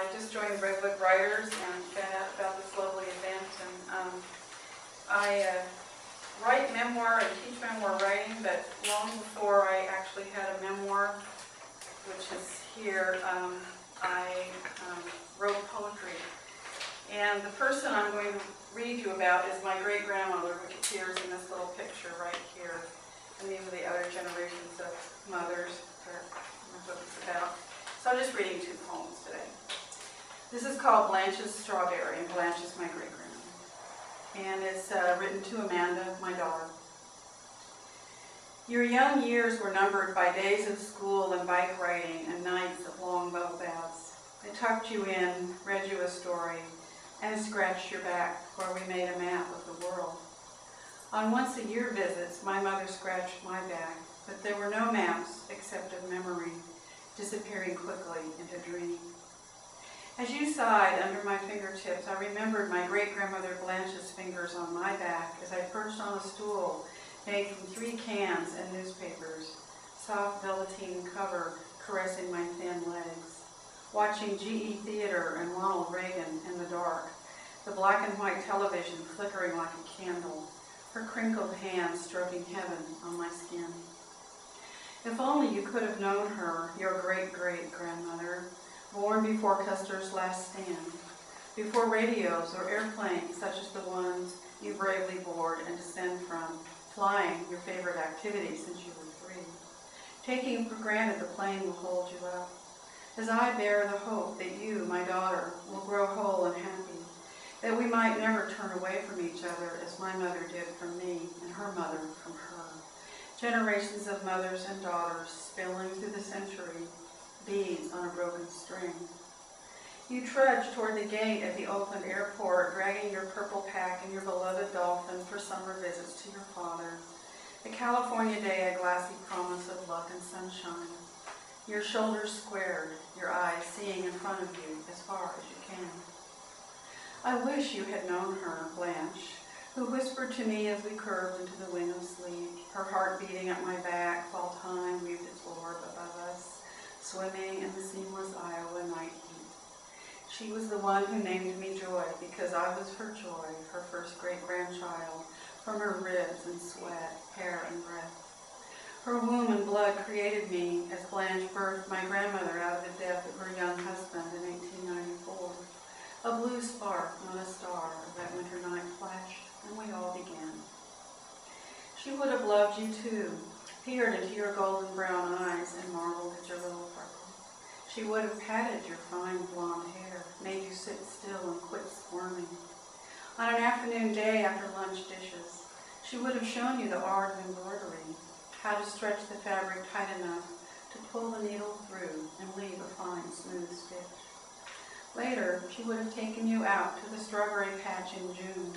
I just joined Redwood Writers and found out about this lovely event. And I write memoir and teach memoir writing, but long before I actually had a memoir, which is here, I wrote poetry. And the person I'm going to read you about is my great-grandmother, which appears in this little picture right here. And these are the other generations of mothers that that's what it's about. So I'm just reading two poems today. This is called Blanche's Strawberry, and Blanche is my great-grandmother. And it's written to Amanda, my daughter. Your young years were numbered by days of school and bike riding and nights of long boat baths. I tucked you in, read you a story, and scratched your back where we made a map of the world. On once-a-year visits, my mother scratched my back, but there were no maps except of memory, disappearing quickly into dream. As you sighed under my fingertips, I remembered my great-grandmother Blanche's fingers on my back as I perched on a stool made from 3 cans and newspapers, soft velveteen cover caressing my thin legs, watching GE Theater and Ronald Reagan in the dark, the black and white television flickering like a candle, her crinkled hands stroking heaven on my skin. If only you could have known her, your great-great-grandmother, born before Custer's last stand, before radios or airplanes such as the ones you bravely board and descend from, flying your favorite activity since you were 3, taking for granted the plane will hold you up, as I bear the hope that you, my daughter, will grow whole and happy, that we might never turn away from each other as my mother did from me and her mother from her. Generations of mothers and daughters spilling through the century, beads on a broken string. You trudge toward the gate at the Oakland airport, dragging your purple pack and your beloved dolphin for summer visits to your father. A California day, a glassy promise of luck and sunshine. Your shoulders squared, your eyes seeing in front of you as far as you can. I wish you had known her, Blanche, who whispered to me as we curved into the wing of sleep, her heart beating at my back while time weaved its orb above us, swimming in the seamless Iowa night heat. She was the one who named me Joy because I was her joy, her first great-grandchild, from her ribs and sweat, hair and breath. Her womb and blood created me as Blanche birthed my grandmother out of the death of her young husband in 1894. A blue spark, not a star, of that winter night flashed, and we all began. She would have loved you too, peered into your golden brown eyes and marveled at your little freckle. She would have patted your fine blonde hair, made you sit still and quit squirming. On an afternoon day after lunch dishes, she would have shown you the art of embroidery, how to stretch the fabric tight enough to pull the needle through and leave a fine, smooth stitch. Later, she would have taken you out to the strawberry patch in June,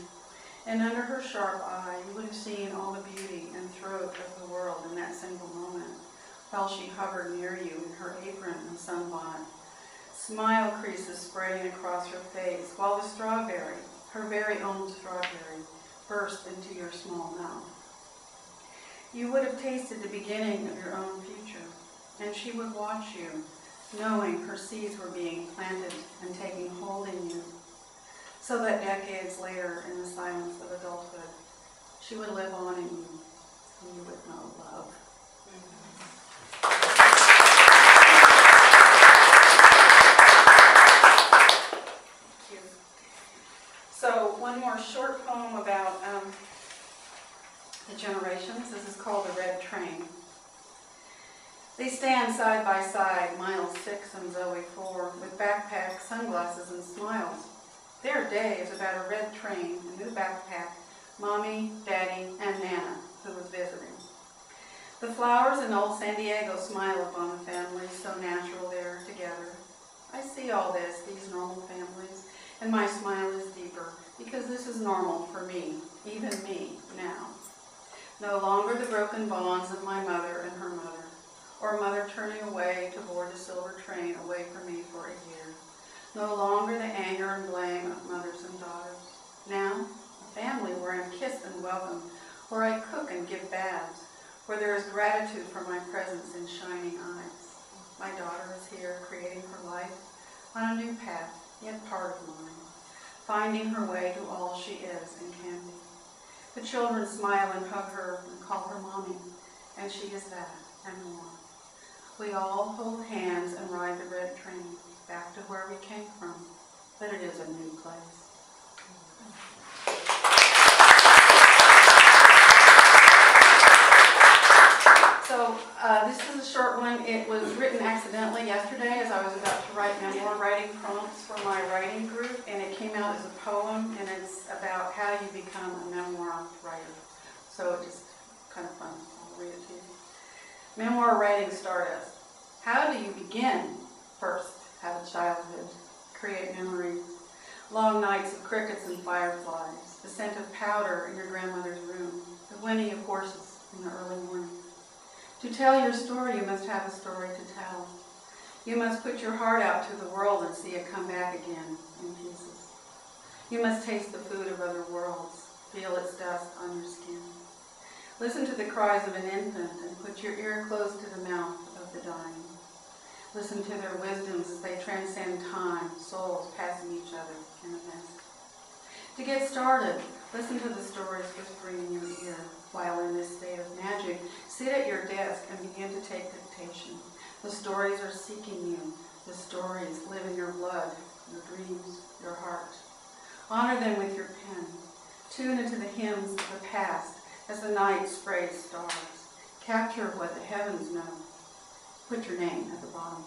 and under her sharp eye, you would have seen all the beauty and throat of the world in that single moment, while she hovered near you in her apron and sunbonnet, smile creases spreading across her face, while the strawberry, her very own strawberry, burst into your small mouth. You would have tasted the beginning of your own future, and she would watch you, knowing her seeds were being planted and taking hold in you, so that decades later, in the silence of adulthood, she would live on in you, and you would know love. Thank you. So, one more short poem about the generations. This is called The Red Train. They stand side by side, Miles 6 and Zoe 4, with backpacks, sunglasses, and smiles. Their day is about a red train, a new backpack, Mommy, Daddy, and Nana, who was visiting. The flowers in old San Diego smile upon the family, so natural they're together. I see all this, these normal families, and my smile is deeper, because this is normal for me, even me, now. No longer the broken bonds of my mother and her mother, or mother turning away to board the silver train away from me for a year. No longer the anger and blame of mothers and daughters. Now, a family where I'm kissed and welcomed, where I cook and give baths, where there is gratitude for my presence in shining eyes. My daughter is here, creating her life, on a new path, yet part of mine, finding her way to all she is and can be. The children smile and hug her and call her Mommy, and she is that and more. We all hold hands and ride the red train back to where we came from, but it is a new place. So this is a short one. It was written accidentally yesterday as I was about to write memoir writing prompts for my writing group, and it came out as a poem, and it's about how you become a memoir writer. So it's just kind of fun. I'll read it to you. Memoir writing stardust. How do you begin? First, have a childhood. Create memories. Long nights of crickets and fireflies. The scent of powder in your grandmother's room. The whinny of horses in the early morning. To tell your story, you must have a story to tell. You must put your heart out to the world and see it come back again in pieces. You must taste the food of other worlds, feel its dust on your skin. Listen to the cries of an infant and put your ear close to the mouth of the dying. Listen to their wisdoms as they transcend time, souls passing each other in a mist. To get started, listen to the stories whispering in your ear. While in this state of magic, sit at your desk and begin to take dictation. The stories are seeking you. The stories live in your blood, your dreams, your heart. Honor them with your pen. Tune into the hymns of the past as the night sprays stars. Capture what the heavens know. Put your name at the bottom.